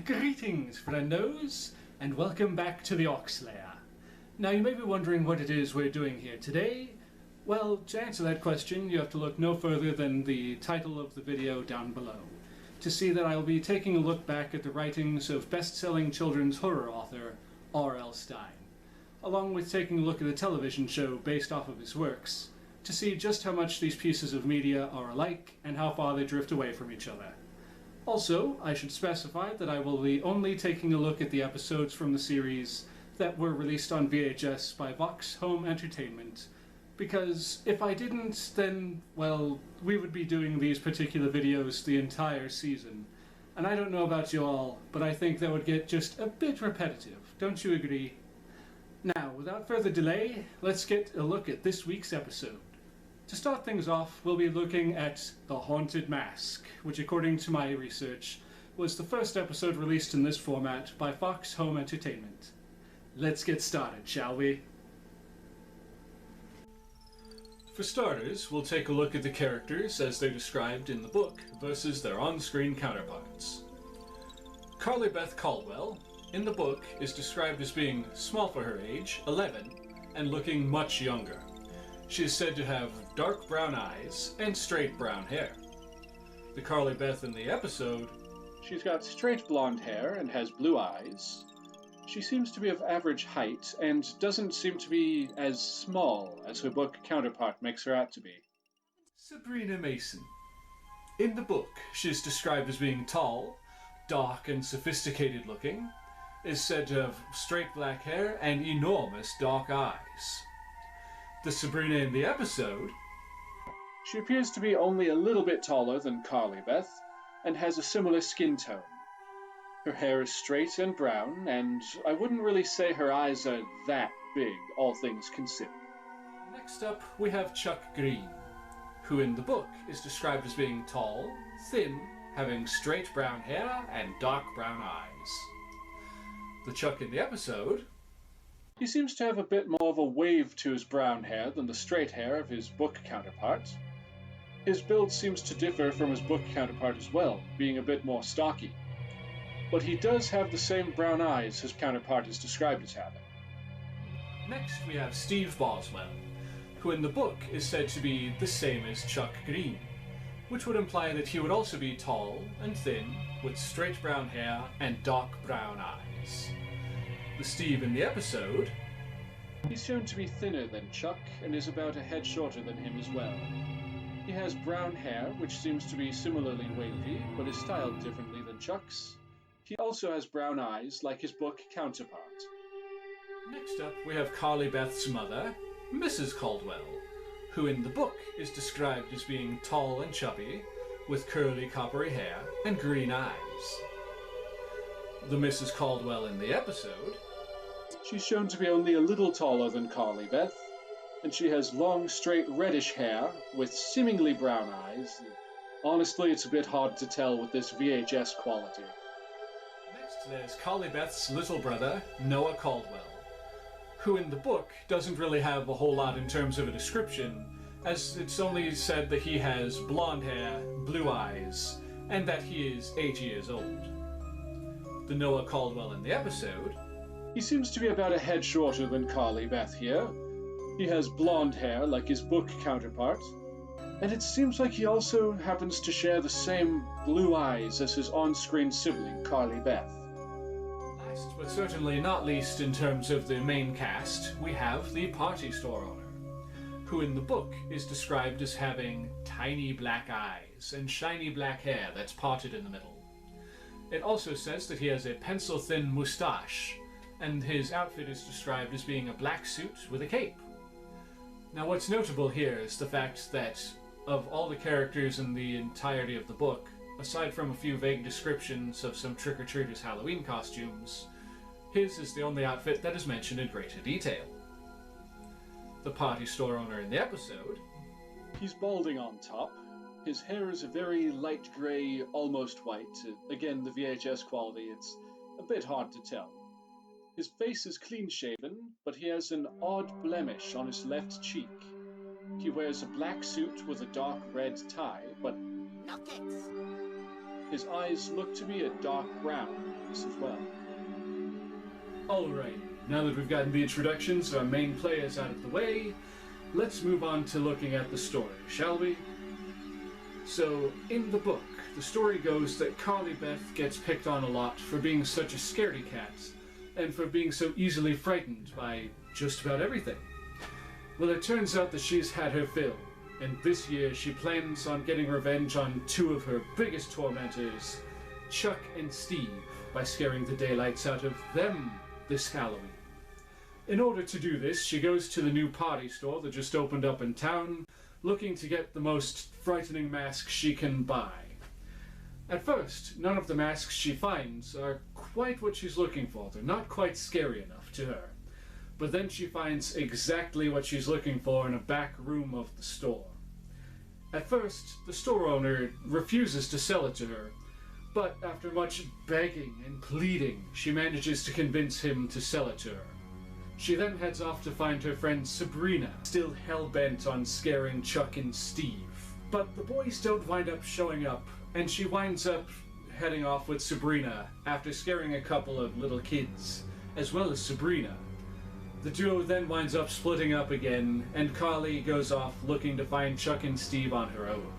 Greetings, friendos, and welcome back to the Oxlair. Now you may be wondering what it is we're doing here today. Well, to answer that question, you have to look no further than the title of the video down below to see that I'll be taking a look back at the writings of best-selling children's horror author R.L. Stine, along with taking a look at a television show based off of his works, to see just how much these pieces of media are alike and how far they drift away from each other. Also, I should specify that I will be only taking a look at the episodes from the series that were released on VHS by Vox Home Entertainment, because if I didn't, then, well, we would be doing these particular videos the entire season. And I don't know about you all, but I think that would get just a bit repetitive, don't you agree? Now, without further delay, let's get a look at this week's episode. To start things off, we'll be looking at The Haunted Mask, which according to my research, was the first episode released in this format by Fox Home Entertainment. Let's get started, shall we? For starters, we'll take a look at the characters as they're described in the book versus their on-screen counterparts. Carly Beth Caldwell, in the book, is described as being small for her age, 11, and looking much younger. She is said to have dark brown eyes and straight brown hair. The Carly Beth in the episode, she's got straight blonde hair and has blue eyes. She seems to be of average height and doesn't seem to be as small as her book counterpart makes her out to be. Sabrina Mason. In the book, she is described as being tall, dark and sophisticated looking, is said to have straight black hair and enormous dark eyes. The Sabrina in the episode, she appears to be only a little bit taller than Carly Beth and has a similar skin tone. Her hair is straight and brown, and I wouldn't really say her eyes are that big, all things considered. Next up, we have Chuck Green, who in the book is described as being tall, thin, having straight brown hair and dark brown eyes. The Chuck in the episode, he seems to have a bit more of a wave to his brown hair than the straight hair of his book counterpart. His build seems to differ from his book counterpart as well, being a bit more stocky. But he does have the same brown eyes his counterpart is described as having. Next we have Steve Boswell, who in the book is said to be the same as Chuck Green, which would imply that he would also be tall and thin, with straight brown hair and dark brown eyes. The Steve in the episode, he's shown to be thinner than Chuck and is about a head shorter than him as well. He has brown hair, which seems to be similarly wavy, but is styled differently than Chuck's. He also has brown eyes, like his book counterpart. Next up, we have Carly Beth's mother, Mrs. Caldwell, who in the book is described as being tall and chubby, with curly coppery hair and green eyes. The Mrs. Caldwell in the episode, she's shown to be only a little taller than Carly Beth, and she has long, straight, reddish hair with seemingly brown eyes. Honestly, it's a bit hard to tell with this VHS quality. Next, there's Carly Beth's little brother, Noah Caldwell, who in the book doesn't really have a whole lot in terms of a description, as it's only said that he has blonde hair, blue eyes, and that he is 8 years old. The Noah Caldwell in the episode, he seems to be about a head shorter than Carly Beth here. He has blonde hair like his book counterpart, and it seems like he also happens to share the same blue eyes as his on-screen sibling, Carly Beth. Last but certainly not least in terms of the main cast, we have the party store owner, who in the book is described as having tiny black eyes and shiny black hair that's parted in the middle. It also says that he has a pencil-thin moustache, and his outfit is described as being a black suit with a cape. Now what's notable here is the fact that of all the characters in the entirety of the book, aside from a few vague descriptions of some trick-or-treaters' Halloween costumes, his is the only outfit that is mentioned in greater detail. The party store owner in the episode, he's balding on top. His hair is a very light grey, almost white. Again, the VHS quality, it's a bit hard to tell. His face is clean-shaven, but he has an odd blemish on his left cheek. He wears a black suit with a dark red tie, but Nuggets! his eyes look to be a dark brown, books as well. Alright, now that we've gotten the introductions of our main players out of the way, let's move on to looking at the story, shall we? So, in the book, the story goes that Carly Beth gets picked on a lot for being such a scaredy cat, and for being so easily frightened by just about everything. Well, it turns out that she's had her fill, and this year she plans on getting revenge on two of her biggest tormentors, Chuck and Steve, by scaring the daylights out of them this Halloween. In order to do this, she goes to the new party store that just opened up in town, looking to get the most frightening masks she can buy. At first, none of the masks she finds are quite what she's looking for. They're not quite scary enough to her. But then she finds exactly what she's looking for in a back room of the store. At first, the store owner refuses to sell it to her, but after much begging and pleading, she manages to convince him to sell it to her. She then heads off to find her friend Sabrina, still hell-bent on scaring Chuck and Steve. But the boys don't wind up showing up, and she winds up heading off with Sabrina after scaring a couple of little kids, as well as Sabrina. The duo then winds up splitting up again, and Carly goes off looking to find Chuck and Steve on her own.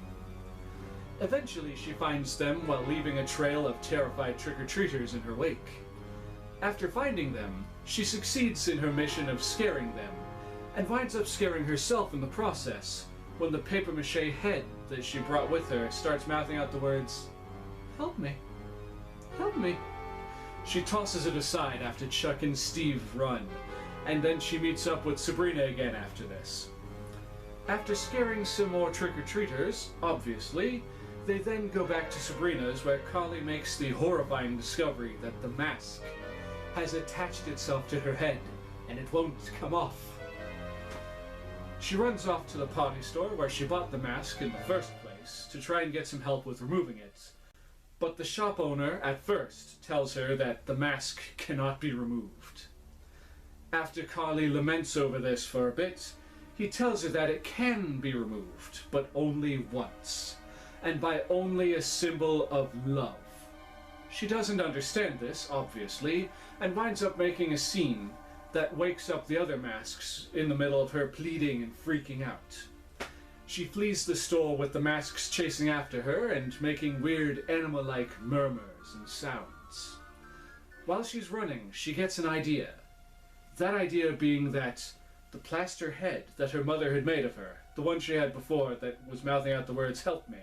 Eventually, she finds them while leaving a trail of terrified trick-or-treaters in her wake. After finding them, she succeeds in her mission of scaring them, and winds up scaring herself in the process, when the papier-mâché head that she brought with her starts mouthing out the words, "Help me, help me." She tosses it aside after Chuck and Steve run, and then she meets up with Sabrina again after this. After scaring some more trick-or-treaters, obviously, they then go back to Sabrina's, where Carly makes the horrifying discovery that the mask has attached itself to her head, and it won't come off. She runs off to the party store where she bought the mask in the first place to try and get some help with removing it. But the shop owner at first tells her that the mask cannot be removed. After Carly laments over this for a bit, he tells her that it can be removed, but only once, and by only a symbol of love. She doesn't understand this, obviously, and winds up making a scene that wakes up the other masks in the middle of her pleading and freaking out. She flees the store with the masks chasing after her and making weird animal-like murmurs and sounds. While she's running, she gets an idea. That idea being that the plaster head that her mother had made of her, the one she had before that was mouthing out the words, "Help me,"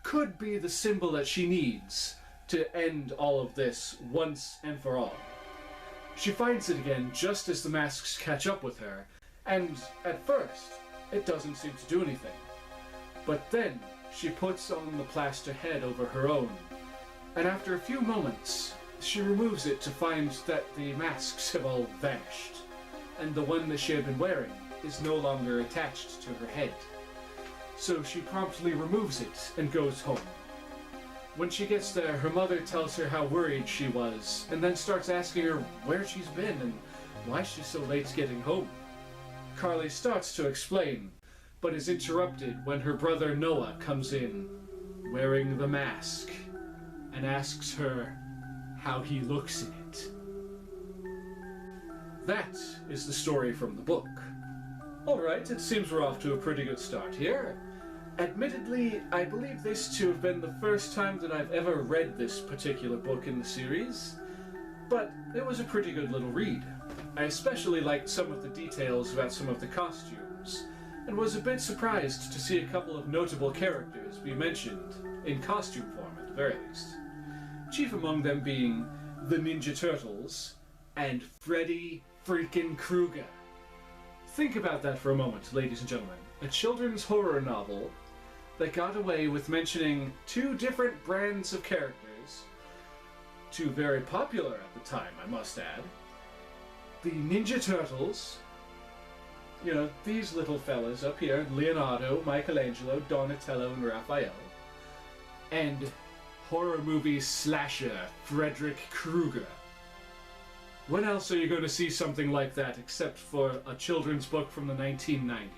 could be the symbol that she needs to end all of this once and for all. She finds it again just as the masks catch up with her, and at first, it doesn't seem to do anything. But then, she puts on the plaster head over her own, and after a few moments, she removes it to find that the masks have all vanished, and the one that she had been wearing is no longer attached to her head. So she promptly removes it and goes home. When she gets there, her mother tells her how worried she was, and then starts asking her where she's been and why she's so late getting home. Carly starts to explain, but is interrupted when her brother Noah comes in, wearing the mask, and asks her how he looks in it. That is the story from the book. Alright, it seems we're off to a pretty good start here. Admittedly, I believe this to have been the first time that I've ever read this particular book in the series, but it was a pretty good little read. I especially liked some of the details about some of the costumes, and was a bit surprised to see a couple of notable characters be mentioned, in costume form at the very least. Chief among them being the Ninja Turtles and Freddy freaking Krueger. Think about that for a moment, ladies and gentlemen. A children's horror novel that got away with mentioning two different brands of characters, two very popular at the time, I must add. The Ninja Turtles, you know, these little fellas up here, Leonardo, Michelangelo, Donatello, and Raphael, and horror movie slasher Frederick Krueger. When else are you going to see something like that except for a children's book from the 1990s?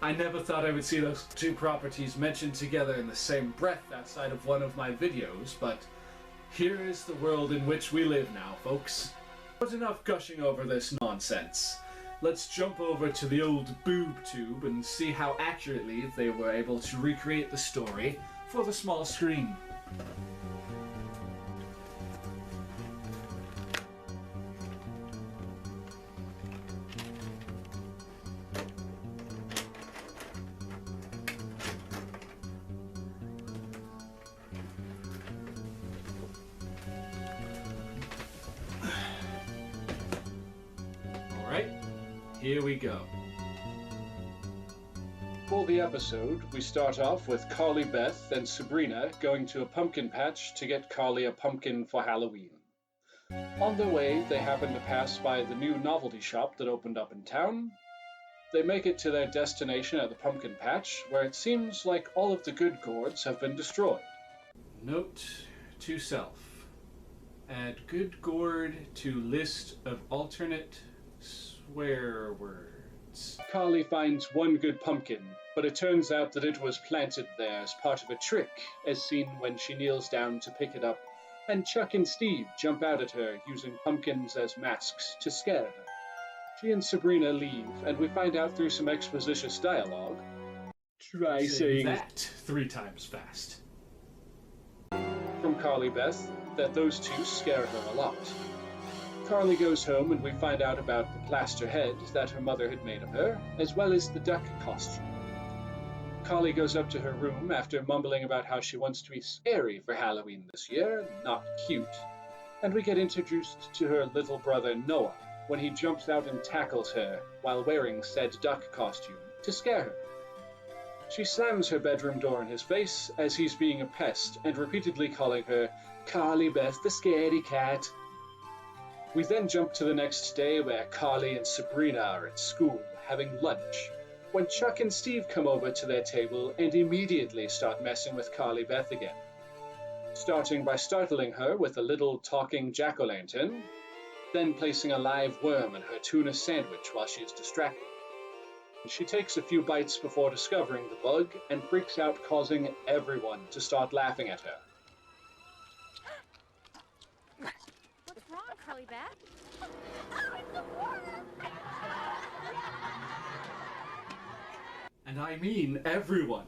I never thought I would see those two properties mentioned together in the same breath outside of one of my videos, but Here is the world in which we live now, folks. But enough gushing over this nonsense. Let's jump over to the old boob tube and see how accurately they were able to recreate the story for the small screen. Alright, here we go. For the episode, we start off with Carly Beth and Sabrina going to a pumpkin patch to get Carly a pumpkin for Halloween. On their way, they happen to pass by the new novelty shop that opened up in town. They make it to their destination at the pumpkin patch, where it seems like all of the good gourds have been destroyed. Note to self. Add good gourd to list of alternate swear words. Carly finds one good pumpkin, but it turns out that it was planted there as part of a trick, as seen when she kneels down to pick it up, and Chuck and Steve jump out at her using pumpkins as masks to scare her. She and Sabrina leave, and we find out through some expositious dialogue. Try saying that 3 times fast. From Carly Beth that those two scare her a lot. Carly goes home and we find out about the plaster head that her mother had made of her, as well as the duck costume. Carly goes up to her room after mumbling about how she wants to be scary for Halloween this year, not cute, and we get introduced to her little brother Noah when he jumps out and tackles her while wearing said duck costume to scare her. She slams her bedroom door in his face as he's being a pest and repeatedly calling her Carly Beth the scaredy cat. We then jump to the next day where Carly and Sabrina are at school having lunch, when Chuck and Steve come over to their table and immediately start messing with Carly Beth again, starting by startling her with a little talking jack-o'-lantern, then placing a live worm in her tuna sandwich while she is distracted. She takes a few bites before discovering the bug and freaks out, causing everyone to start laughing at her. What's wrong, Carly Beth? Oh, it's the worm! And I mean everyone.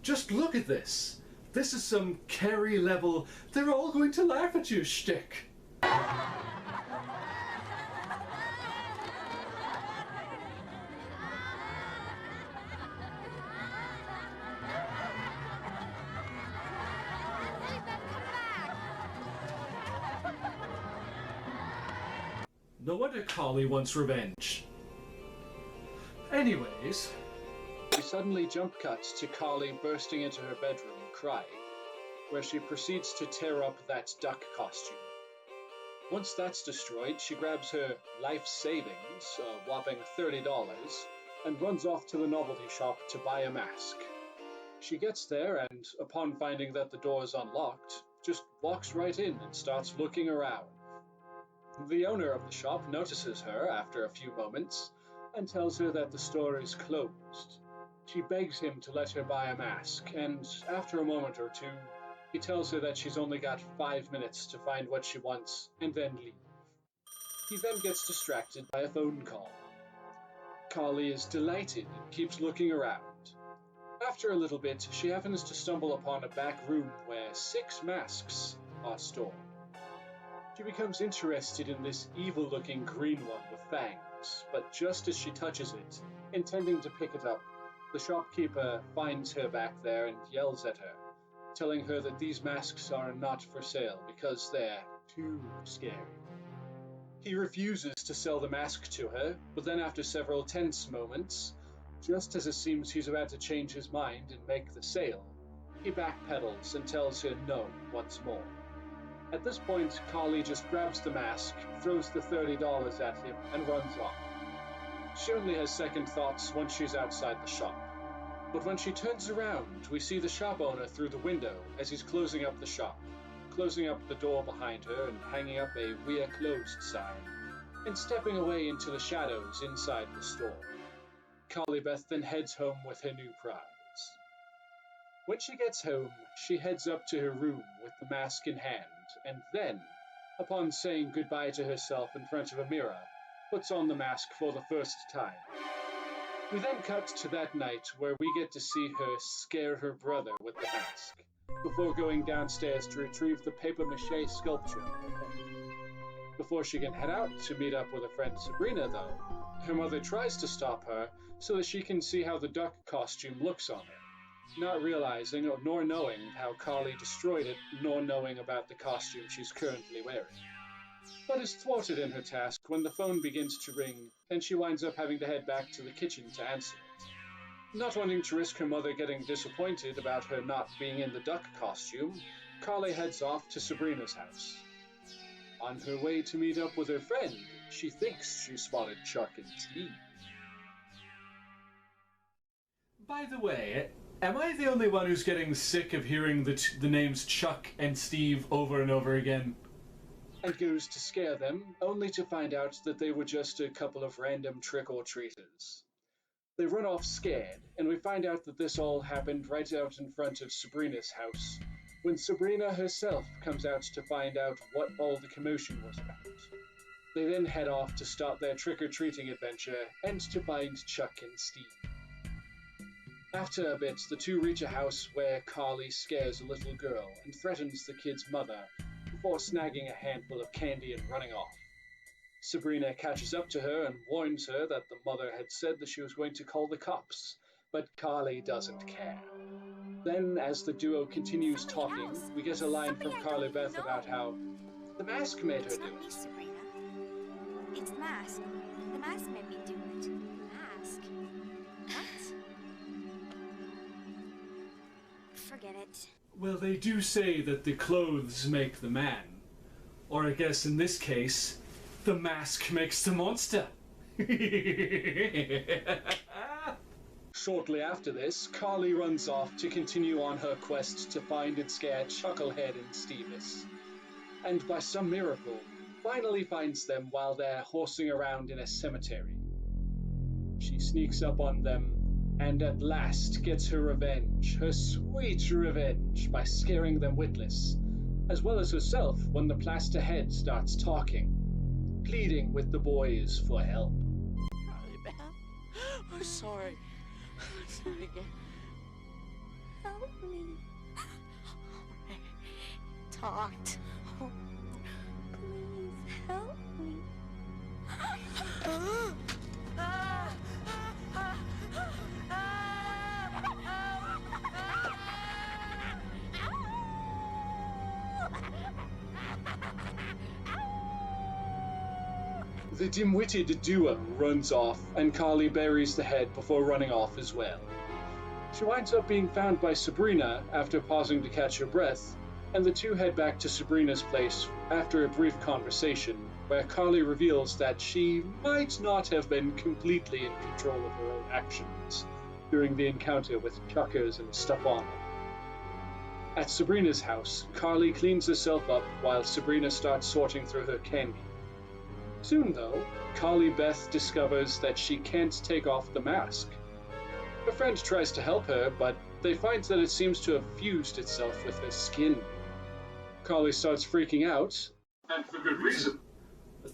Just look at this. This is some Carrie level, they're all going to laugh at you shtick. No wonder Carly wants revenge. Anyways, we suddenly jump cut to Carly bursting into her bedroom crying, where she proceeds to tear up that duck costume. Once that's destroyed, she grabs her life savings, a whopping $30, and runs off to the novelty shop to buy a mask. She gets there and, upon finding that the door is unlocked, just walks right in and starts looking around. The owner of the shop notices her after a few moments and tells her that the store is closed. She begs him to let her buy a mask, and after a moment or two, he tells her that she's only got 5 minutes to find what she wants and then leave. He then gets distracted by a phone call. Carly is delighted and keeps looking around. After a little bit, she happens to stumble upon a back room where 6 masks are stored. She becomes interested in this evil-looking green one with fangs, but just as she touches it, intending to pick it up, the shopkeeper finds her back there and yells at her, telling her that these masks are not for sale because they're too scary. He refuses to sell the mask to her, but then after several tense moments, just as it seems he's about to change his mind and make the sale, he backpedals and tells her no once more. At this point, Carly just grabs the mask, throws the $30 at him, and runs off. She only has second thoughts once she's outside the shop. But when she turns around, we see the shop owner through the window as he's closing up the shop, closing up the door behind her and hanging up a "We are closed" sign, and stepping away into the shadows inside the store. Carly Beth then heads home with her new prize. When she gets home, she heads up to her room with the mask in hand and then, upon saying goodbye to herself in front of a mirror, puts on the mask for the first time. We then cut to that night where we get to see her scare her brother with the mask, before going downstairs to retrieve the papier-mâché sculpture. Before she can head out to meet up with her friend Sabrina, though, her mother tries to stop her so that she can see how the duck costume looks on her, not realizing nor knowing how Carly destroyed it, nor knowing about the costume she's currently wearing. But is thwarted in her task when the phone begins to ring, and she winds up having to head back to the kitchen to answer it. Not wanting to risk her mother getting disappointed about her not being in the duck costume, Carly heads off to Sabrina's house. On her way to meet up with her friend, she thinks she spotted Chuck and Steve. By the way, am I the only one who's getting sick of hearing the names Chuck and Steve over and over again? And goes to scare them, only to find out that they were just a couple of random trick-or-treaters. They run off scared, and we find out that this all happened right out in front of Sabrina's house, when Sabrina herself comes out to find out what all the commotion was about. They then head off to start their trick-or-treating adventure and to find Chuck and Steve. After a bit, the two reach a house where Carly scares a little girl and threatens the kid's mother before snagging a handful of candy and running off. Sabrina catches up to her and warns her that the mother had said that she was going to call the cops, but Carly doesn't care. Then, as the duo continues talking, we get a line from Carly Beth about how the mask made her do it. It's not me, Sabrina. It's the mask. The mask made me do it. Mask? What? Forget it. Well, they do say that the clothes make the man. Or I guess in this case, the mask makes the monster. Shortly after this, Carly runs off to continue on her quest to find and scare Chucklehead and Stevis. And by some miracle, finally finds them while they're horsing around in a cemetery. She sneaks up on them and at last gets her revenge, her sweet revenge, by scaring them witless, as well as herself when the plaster head starts talking, pleading with the boys for help. Carly Beth, I'm sorry. I'm sorry again. Help me. Talked. Please help me. The dim-witted duo runs off, and Carly buries the head before running off as well. She winds up being found by Sabrina after pausing to catch her breath, and the two head back to Sabrina's place after a brief conversation, where Carly reveals that she might not have been completely in control of her own actions during the encounter with Chuckers and stuff on her. At Sabrina's house, Carly cleans herself up while Sabrina starts sorting through her candy. Soon, though, Carly Beth discovers that she can't take off the mask. Her friend tries to help her, but they find that it seems to have fused itself with her skin. Carly starts freaking out, and for good reason.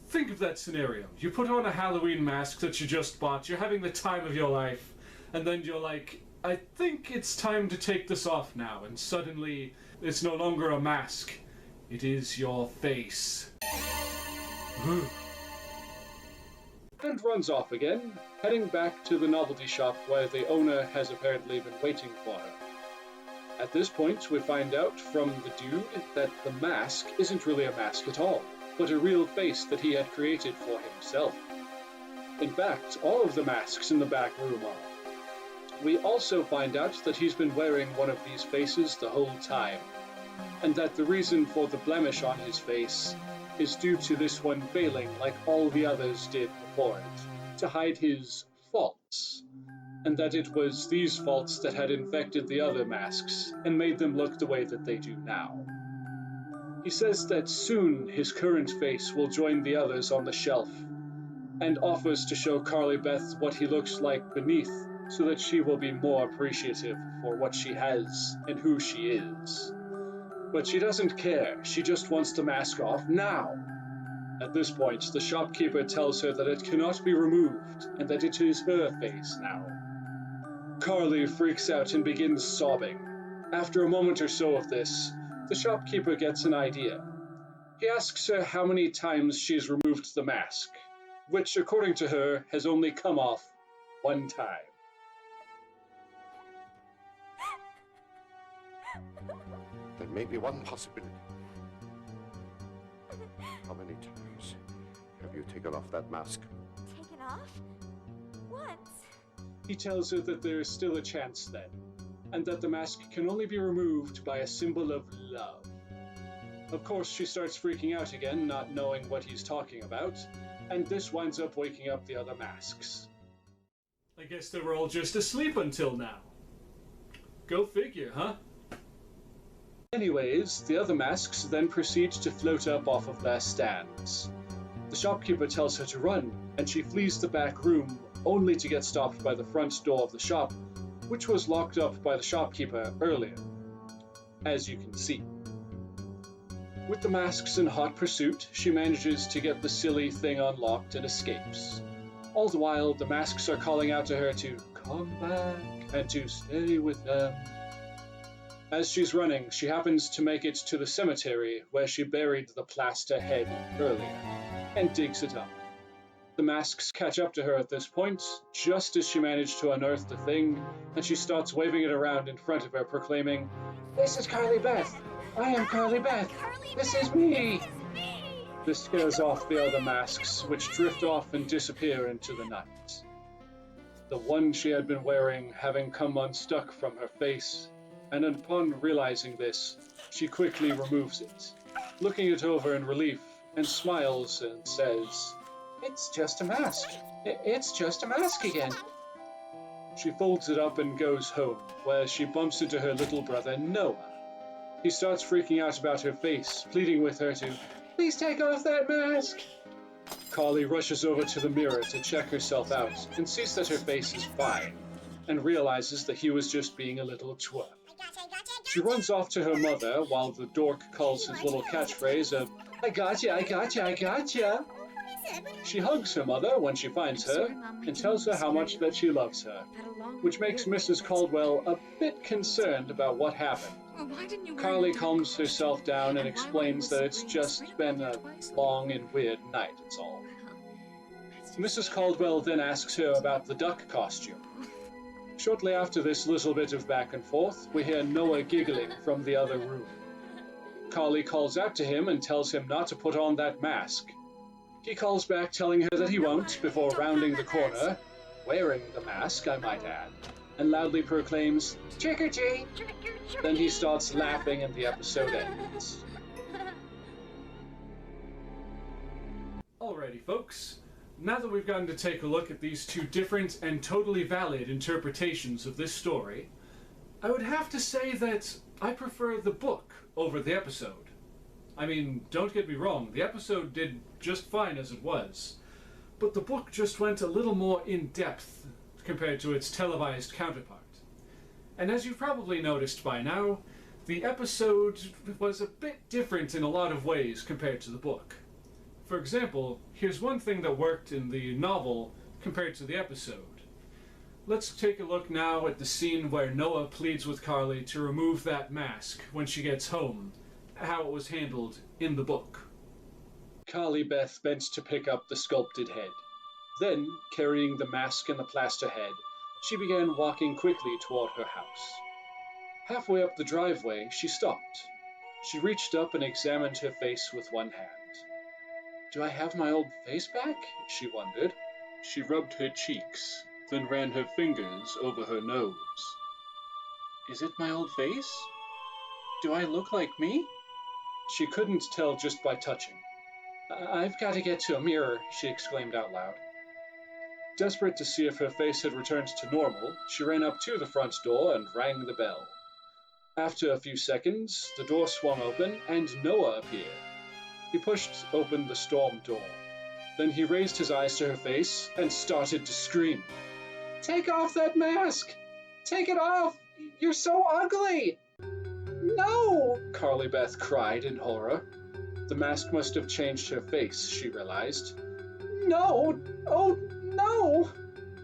Think of that scenario. You put on a Halloween mask that you just bought, you're having the time of your life, and then you're like, I think it's time to take this off now, and suddenly it's no longer a mask. It is your face. And runs off again, heading back to the novelty shop where the owner has apparently been waiting for her. At this point, we find out from the dude that the mask isn't really a mask at all, but a real face that he had created for himself. In fact, all of the masks in the back room are. We also find out that he's been wearing one of these faces the whole time, and that the reason for the blemish on his face is due to this one failing like all the others did before it, to hide his faults, and that it was these faults that had infected the other masks and made them look the way that they do now. He says that soon his current face will join the others on the shelf, and offers to show Carly Beth what he looks like beneath so that she will be more appreciative for what she has and who she is. But she doesn't care. She just wants the mask off now. At this point, the shopkeeper tells her that it cannot be removed and that it is her face now. Carly freaks out and begins sobbing. After a moment or so of this, the shopkeeper gets an idea. He asks her how many times she's removed the mask, which, according to her, has only come off one time. There may be one possibility. How many times have you taken off that mask? Taken off? Once. He tells her that there is still a chance then, and that the mask can only be removed by a symbol of love. Of course, she starts freaking out again, not knowing what he's talking about, and this winds up waking up the other masks. I guess they were all just asleep until now. Go figure, huh? Anyways, the other masks then proceed to float up off of their stands. The shopkeeper tells her to run, and she flees the back room, only to get stopped by the front door of the shop, which was locked up by the shopkeeper earlier, as you can see. With the masks in hot pursuit, she manages to get the silly thing unlocked and escapes. All the while, the masks are calling out to her to come back and to stay with them. As she's running, she happens to make it to the cemetery where she buried the plaster head earlier, and digs it up. The masks catch up to her at this point, just as she managed to unearth the thing, and she starts waving it around in front of her, proclaiming, "This is Carly Beth! I am Carly Beth! This is me!" This scares off the other masks, which drift off and disappear into the night. The one she had been wearing having come unstuck from her face, and upon realizing this, she quickly removes it, looking it over in relief, and smiles and says, "It's just a mask. It's just a mask again." She folds it up and goes home, where she bumps into her little brother, Noah. He starts freaking out about her face, pleading with her to, "Please take off that mask." Carly rushes over to the mirror to check herself out, and sees that her face is fine, and realizes that he was just being a little twerp. She runs off to her mother while the dork calls his little catchphrase of, "I gotcha, I gotcha, I gotcha." She hugs her mother when she finds her and tells her how much that she loves her, which makes Mrs. Caldwell a bit concerned about what happened. Carly calms herself down and explains that it's just been a long and weird night, it's all. Mrs. Caldwell then asks her about the duck costume. Shortly after this little bit of back and forth, we hear Noah giggling from the other room. Carly calls out to him and tells him not to put on that mask. He calls back telling her that he won't before rounding the corner, wearing the mask, I might add, and loudly proclaims, "Trick or treat!" Then he starts laughing and the episode ends. Alrighty, folks. Now that we've gotten to take a look at these two different and totally valid interpretations of this story, I would have to say that I prefer the book over the episode. I mean, don't get me wrong, the episode did just fine as it was, but the book just went a little more in-depth compared to its televised counterpart. And as you've probably noticed by now, the episode was a bit different in a lot of ways compared to the book. For example, here's one thing that worked in the novel compared to the episode. Let's take a look now at the scene where Noah pleads with Carly to remove that mask when she gets home, how it was handled in the book. Carly Beth bent to pick up the sculpted head. Then, carrying the mask and the plaster head, she began walking quickly toward her house. Halfway up the driveway, she stopped. She reached up and examined her face with one hand. "Do I have my old face back?" she wondered. She rubbed her cheeks, then ran her fingers over her nose. "Is it my old face? Do I look like me?" She couldn't tell just by touching. "I've got to get to a mirror," she exclaimed out loud. Desperate to see if her face had returned to normal, she ran up to the front door and rang the bell. After a few seconds, the door swung open and Noah appeared. He pushed open the storm door. Then he raised his eyes to her face and started to scream. "Take off that mask! Take it off! You're so ugly!" "No!" Carly Beth cried in horror. The mask must have changed her face, she realized. No! Oh, no!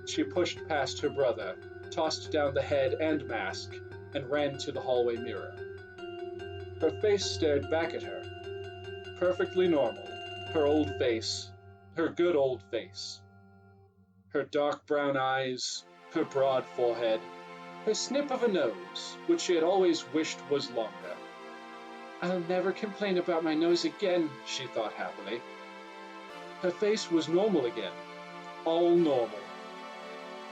She pushed past her brother, tossed down the head and mask, and ran to the hallway mirror. Her face stared back at her. Perfectly normal. Her old face. Her good old face. Her dark brown eyes, her broad forehead, her snip of a nose, which she had always wished was longer. I'll never complain about my nose again, she thought happily. Her face was normal again. All normal.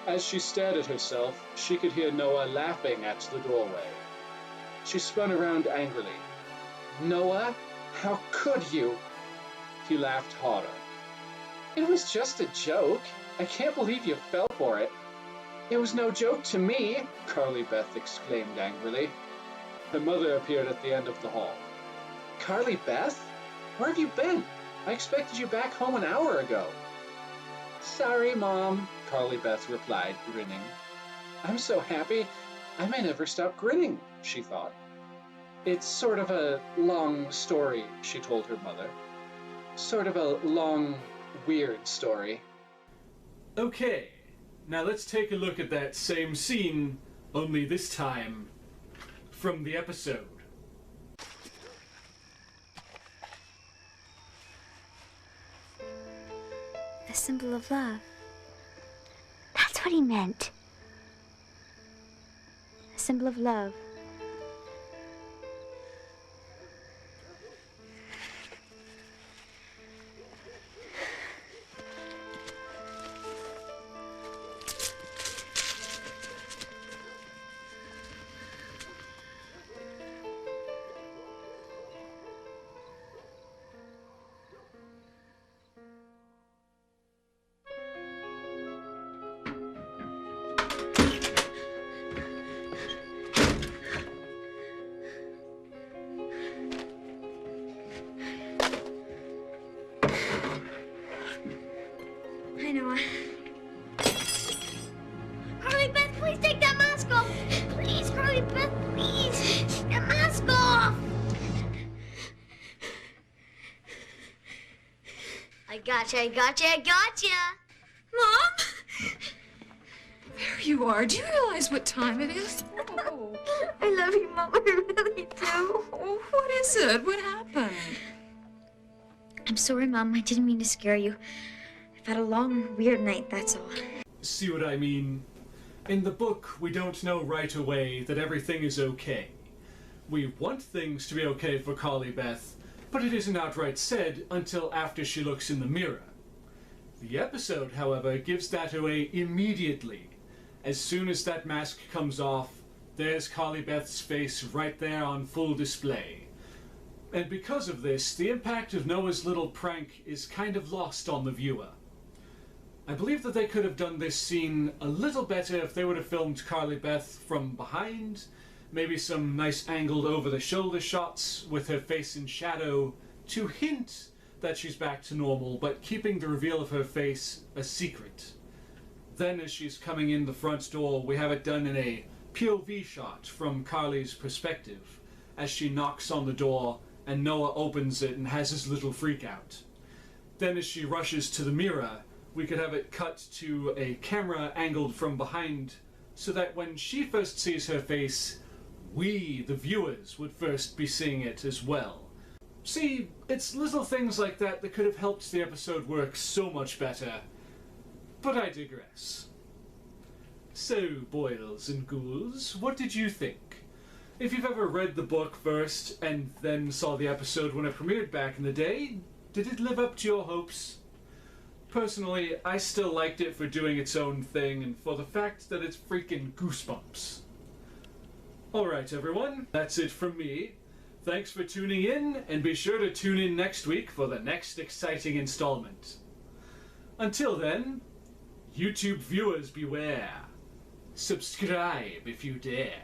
As she stared at herself, she could hear Noah laughing at the doorway. She spun around angrily. Noah, how could you? He laughed harder. It was just a joke. I can't believe you fell for it. It was no joke to me, Carly Beth exclaimed angrily. Her mother appeared at the end of the hall. Carly Beth? Where have you been? I expected you back home an hour ago. Sorry, Mom, Carly Beth replied, grinning. I'm so happy, I may never stop grinning, she thought. It's sort of a long story, she told her mother. Sort of a long, weird story. Okay, now let's take a look at that same scene, only this time from the episode. The symbol of love. That's what he meant. A symbol of love. I know. Carly Beth, please take that mask off. Please, Carly Beth, please. Take that mask off. I gotcha. Mom? There you are. Do you realize what time it is? Oh, I love you, Mom. I really do. oh, what is it? What happened? I'm sorry, Mom. I didn't mean to scare you. I've had a long, weird night, that's all. See what I mean? In the book, we don't know right away that everything is okay. We want things to be okay for Carly Beth, but it isn't outright said until after she looks in the mirror. The episode, however, gives that away immediately. As soon as that mask comes off, there's Carly Beth's face right there on full display. And because of this, the impact of Noah's little prank is kind of lost on the viewer. I believe that they could have done this scene a little better if they would have filmed Carly Beth from behind, maybe some nice angled over-the-shoulder shots with her face in shadow to hint that she's back to normal, but keeping the reveal of her face a secret. Then as she's coming in the front door, we have it done in a POV shot from Carly's perspective, as she knocks on the door and Noah opens it and has his little freak out. Then as she rushes to the mirror, we could have it cut to a camera angled from behind so that when she first sees her face, we, the viewers, would first be seeing it as well. See, it's little things like that that could have helped the episode work so much better. But I digress. So, boils and ghouls, what did you think? If you've ever read the book first and then saw the episode when it premiered back in the day, did it live up to your hopes? Personally, I still liked it for doing its own thing and for the fact that it's freaking Goosebumps. Alright everyone, that's it from me. Thanks for tuning in, and be sure to tune in next week for the next exciting installment. Until then, YouTube viewers beware. Subscribe if you dare.